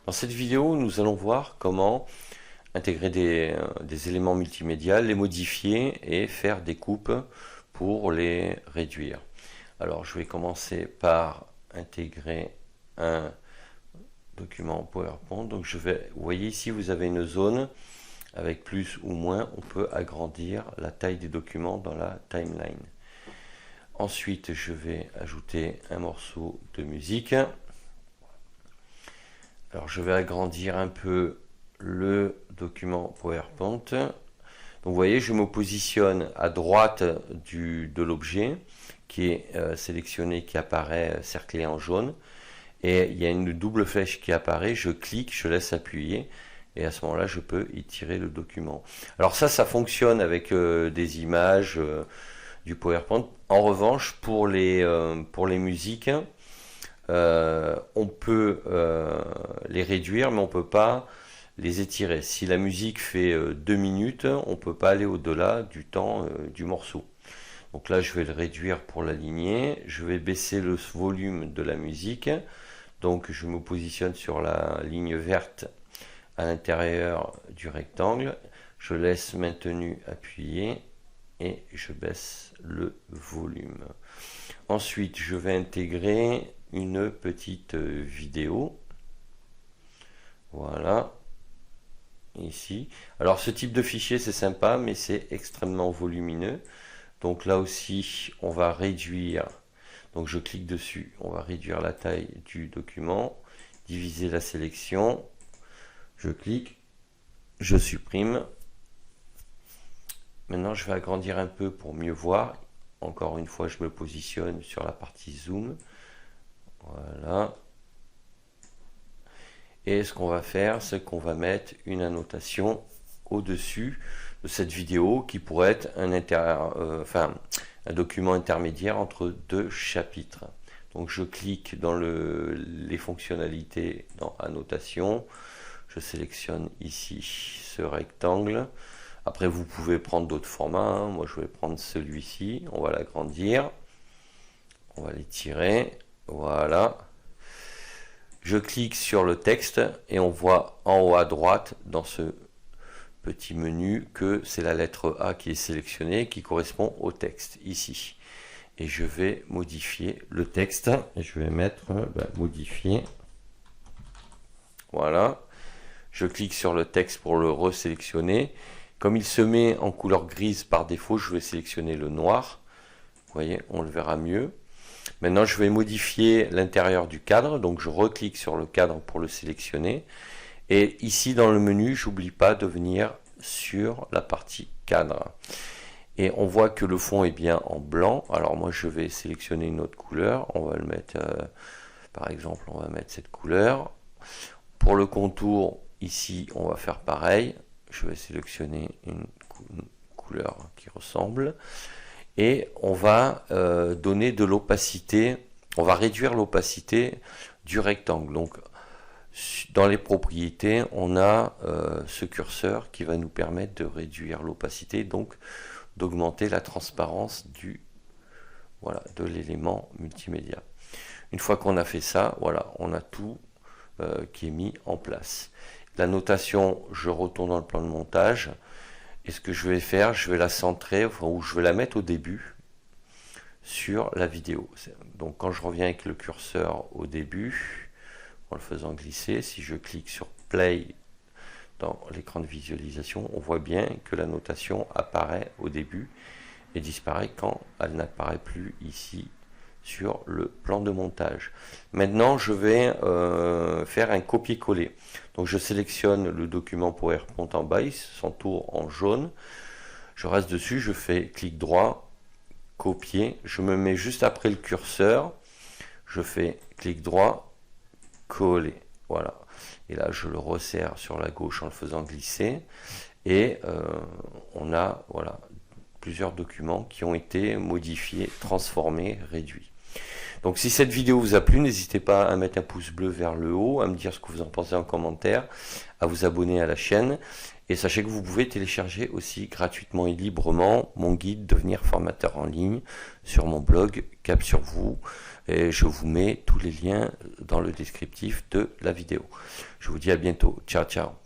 Dans cette vidéo, nous allons voir comment intégrer des éléments multimédia, les modifier et faire des coupes pour les réduire. Alors, je vais commencer par intégrer un document PowerPoint. Donc, vous voyez ici, vous avez une zone avec plus ou moins. On peut agrandir la taille des documents dans la timeline. Ensuite, je vais ajouter un morceau de musique. Alors, je vais agrandir un peu le document PowerPoint. Donc, vous voyez, je me positionne à droite de l'objet qui est sélectionné, qui apparaît cerclé en jaune. Et il y a une double flèche qui apparaît. Je clique, je laisse appuyer. Et à ce moment-là, je peux y tirer le document. Alors ça fonctionne avec des images du PowerPoint. En revanche, pour les musiques, on peut les réduire, mais on ne peut pas les étirer. Si la musique fait 2 minutes, on ne peut pas aller au-delà du temps du morceau. Donc là, je vais le réduire pour l'aligner. Je vais baisser le volume de la musique. Donc je me positionne sur la ligne verte à l'intérieur du rectangle. Je laisse maintenu appuyé et je baisse le volume. Ensuite, je vais intégrer une petite vidéo. Voilà. Ici. Alors ce type de fichier c'est sympa, mais c'est extrêmement volumineux. Donc là aussi, on va réduire. Donc je clique dessus. On va réduire la taille du document, diviser la sélection. Je clique, je supprime. Maintenant, je vais agrandir un peu pour mieux voir. Encore une fois, je me positionne sur la partie zoom. Voilà. Et ce qu'on va faire, c'est qu'on va mettre une annotation au-dessus de cette vidéo qui pourrait être un document intermédiaire entre deux chapitres. Donc je clique dans les fonctionnalités dans annotation. Je sélectionne ici ce rectangle. Après, vous pouvez prendre d'autres formats. Hein. Moi, je vais prendre celui-ci. On va l'agrandir. On va l'étirer. Voilà. Je clique sur le texte et on voit en haut à droite dans ce petit menu que c'est la lettre A qui est sélectionnée qui correspond au texte ici. Et je vais modifier le texte et je vais mettre modifier. Voilà. Je clique sur le texte pour le resélectionner. Comme il se met en couleur grise par défaut, je vais sélectionner le noir. Vous voyez, on le verra mieux. Maintenant, je vais modifier l'intérieur du cadre. Donc, je reclique sur le cadre pour le sélectionner. Et ici, dans le menu, j'oublie pas de venir sur la partie cadre. Et on voit que le fond est bien en blanc. Alors, moi, je vais sélectionner une autre couleur. On va le mettre, par exemple, on va mettre cette couleur. Pour le contour, ici, on va faire pareil. Je vais sélectionner une couleur qui ressemble. Et on va donner de l'opacité, on va réduire l'opacité du rectangle. Donc dans les propriétés, on a ce curseur qui va nous permettre de réduire l'opacité, donc d'augmenter la transparence de l'élément multimédia. Une fois qu'on a fait ça, voilà, on a tout qui est mis en place. La notation, je retourne dans le plan de montage. Et ce que je vais faire, je vais la centrer, ou je vais la mettre au début sur la vidéo. Donc quand je reviens avec le curseur au début, en le faisant glisser, si je clique sur Play dans l'écran de visualisation, on voit bien que la notation apparaît au début et disparaît quand elle n'apparaît plus ici sur le plan de montage. Maintenant, je vais faire un copier-coller. Donc, je sélectionne le document PowerPoint en bas, il s'entoure en jaune. Je reste dessus, je fais clic droit, copier. Je me mets juste après le curseur. Je fais clic droit, coller. Voilà. Et là, je le resserre sur la gauche en le faisant glisser. Et on a plusieurs documents qui ont été modifiés, transformés, réduits. Donc si cette vidéo vous a plu, n'hésitez pas à mettre un pouce bleu vers le haut, à me dire ce que vous en pensez en commentaire, à vous abonner à la chaîne. Et sachez que vous pouvez télécharger aussi gratuitement et librement mon guide Devenir formateur en ligne sur mon blog Cap sur vous. Et je vous mets tous les liens dans le descriptif de la vidéo. Je vous dis à bientôt. Ciao, ciao.